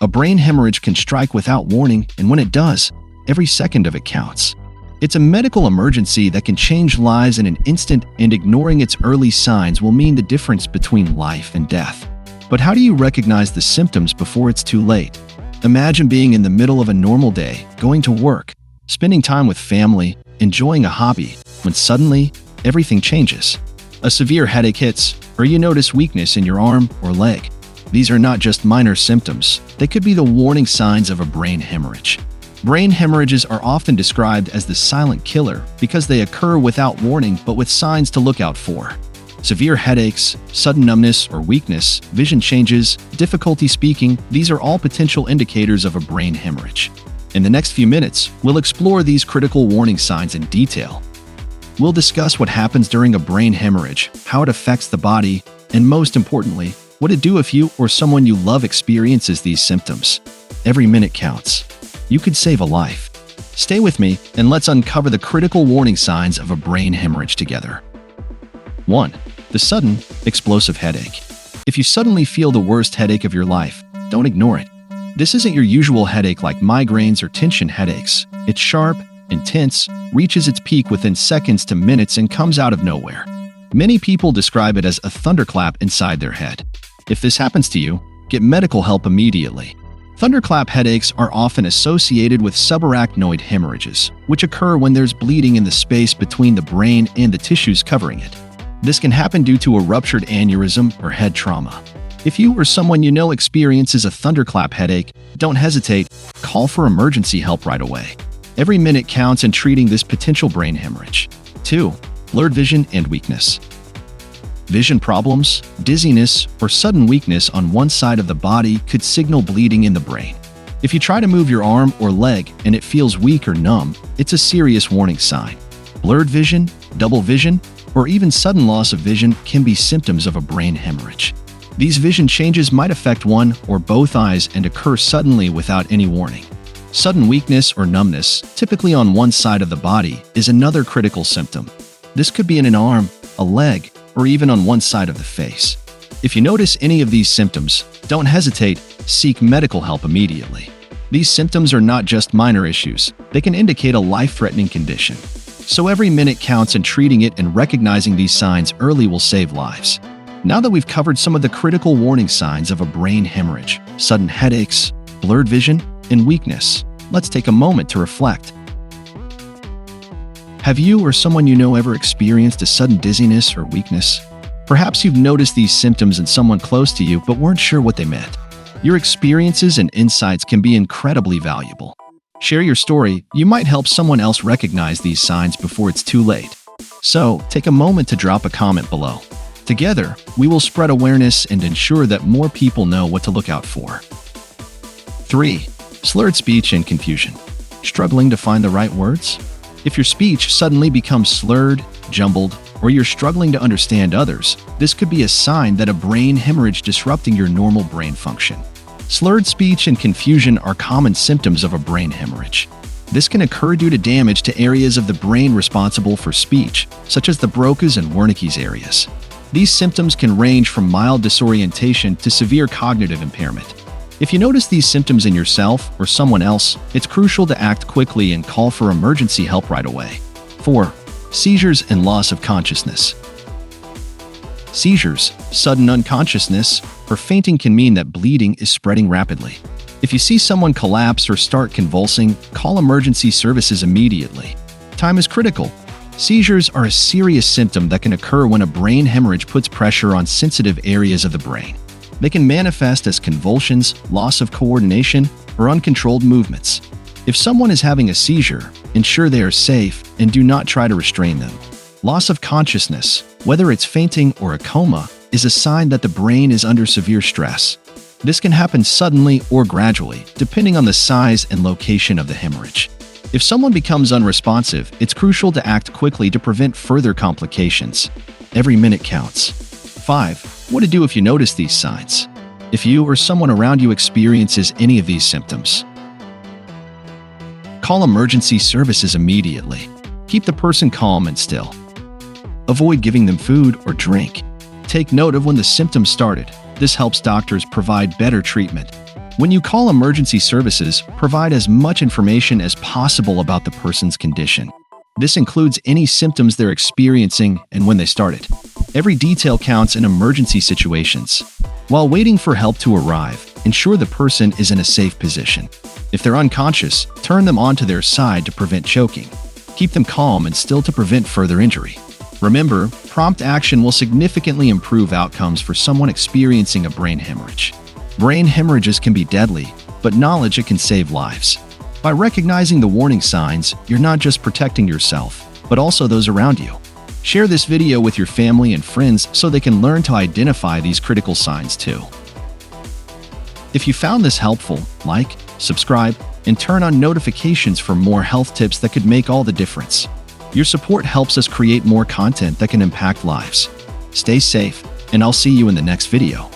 A brain hemorrhage can strike without warning, and when it does, every second of it counts. It's a medical emergency that can change lives in an instant, and ignoring its early signs will mean the difference between life and death. But how do you recognize the symptoms before it's too late? Imagine being in the middle of a normal day, going to work, spending time with family, enjoying a hobby, when suddenly, everything changes. A severe headache hits, or you notice weakness in your arm or leg. These are not just minor symptoms, they could be the warning signs of a brain hemorrhage. Brain hemorrhages are often described as the silent killer because they occur without warning but with signs to look out for. Severe headaches, sudden numbness or weakness, vision changes, difficulty speaking, these are all potential indicators of a brain hemorrhage. In the next few minutes, we'll explore these critical warning signs in detail. We'll discuss what happens during a brain hemorrhage, how it affects the body, and most importantly, what to do if you or someone you love experiences these symptoms. Every minute counts. You could save a life. Stay with me and let's uncover the critical warning signs of a brain hemorrhage together. 1. The sudden, explosive headache. If you suddenly feel the worst headache of your life, don't ignore it. This isn't your usual headache like migraines or tension headaches. It's sharp, intense, reaches its peak within seconds to minutes and comes out of nowhere. Many people describe it as a thunderclap inside their head. If this happens to you, get medical help immediately. Thunderclap headaches are often associated with subarachnoid hemorrhages, which occur when there's bleeding in the space between the brain and the tissues covering it. This can happen due to a ruptured aneurysm or head trauma. If you or someone you know experiences a thunderclap headache, don't hesitate, call for emergency help right away. Every minute counts in treating this potential brain hemorrhage. 2. Blurred vision and weakness. Vision problems, dizziness, or sudden weakness on one side of the body could signal bleeding in the brain. If you try to move your arm or leg and it feels weak or numb, it's a serious warning sign. Blurred vision, double vision, or even sudden loss of vision can be symptoms of a brain hemorrhage. These vision changes might affect one or both eyes and occur suddenly without any warning. Sudden weakness or numbness, typically on one side of the body, is another critical symptom. This could be in an arm, a leg, or even on one side of the face. If you notice any of these symptoms, don't hesitate, seek medical help immediately. These symptoms are not just minor issues, they can indicate a life-threatening condition. So every minute counts, and treating it and recognizing these signs early will save lives. Now that we've covered some of the critical warning signs of a brain hemorrhage, sudden headaches, blurred vision, and weakness, let's take a moment to reflect. Have you or someone you know ever experienced a sudden dizziness or weakness? Perhaps you've noticed these symptoms in someone close to you but weren't sure what they meant. Your experiences and insights can be incredibly valuable. Share your story, you might help someone else recognize these signs before it's too late. So, take a moment to drop a comment below. Together, we will spread awareness and ensure that more people know what to look out for. 3. Slurred speech and confusion. Struggling to find the right words? If your speech suddenly becomes slurred, jumbled, or you're struggling to understand others, this could be a sign that a brain hemorrhage disrupting your normal brain function. Slurred speech and confusion are common symptoms of a brain hemorrhage. This can occur due to damage to areas of the brain responsible for speech, such as the Broca's and Wernicke's areas. These symptoms can range from mild disorientation to severe cognitive impairment. If you notice these symptoms in yourself or someone else, it's crucial to act quickly and call for emergency help right away. 4. Seizures and loss of consciousness. Seizures, sudden unconsciousness, or fainting can mean that bleeding is spreading rapidly. If you see someone collapse or start convulsing, call emergency services immediately. Time is critical. Seizures are a serious symptom that can occur when a brain hemorrhage puts pressure on sensitive areas of the brain. They can manifest as convulsions, loss of coordination, or uncontrolled movements. If someone is having a seizure, ensure they are safe and do not try to restrain them. Loss of consciousness, whether it's fainting or a coma, is a sign that the brain is under severe stress. This can happen suddenly or gradually, depending on the size and location of the hemorrhage. If someone becomes unresponsive, it's crucial to act quickly to prevent further complications. Every minute counts. 5. What to do if you notice these signs. If you or someone around you experiences any of these symptoms, call emergency services immediately. Keep the person calm and still. Avoid giving them food or drink. Take note of when the symptoms started. This helps doctors provide better treatment. When you call emergency services, provide as much information as possible about the person's condition. This includes any symptoms they're experiencing and when they started. Every detail counts in emergency situations. While waiting for help to arrive, ensure the person is in a safe position. If they're unconscious, turn them onto their side to prevent choking. Keep them calm and still to prevent further injury. Remember, prompt action will significantly improve outcomes for someone experiencing a brain hemorrhage. Brain hemorrhages can be deadly, but knowledge it can save lives. By recognizing the warning signs, you're not just protecting yourself, but also those around you. Share this video with your family and friends so they can learn to identify these critical signs too. If you found this helpful, like, subscribe, and turn on notifications for more health tips that could make all the difference. Your support helps us create more content that can impact lives. Stay safe, and I'll see you in the next video.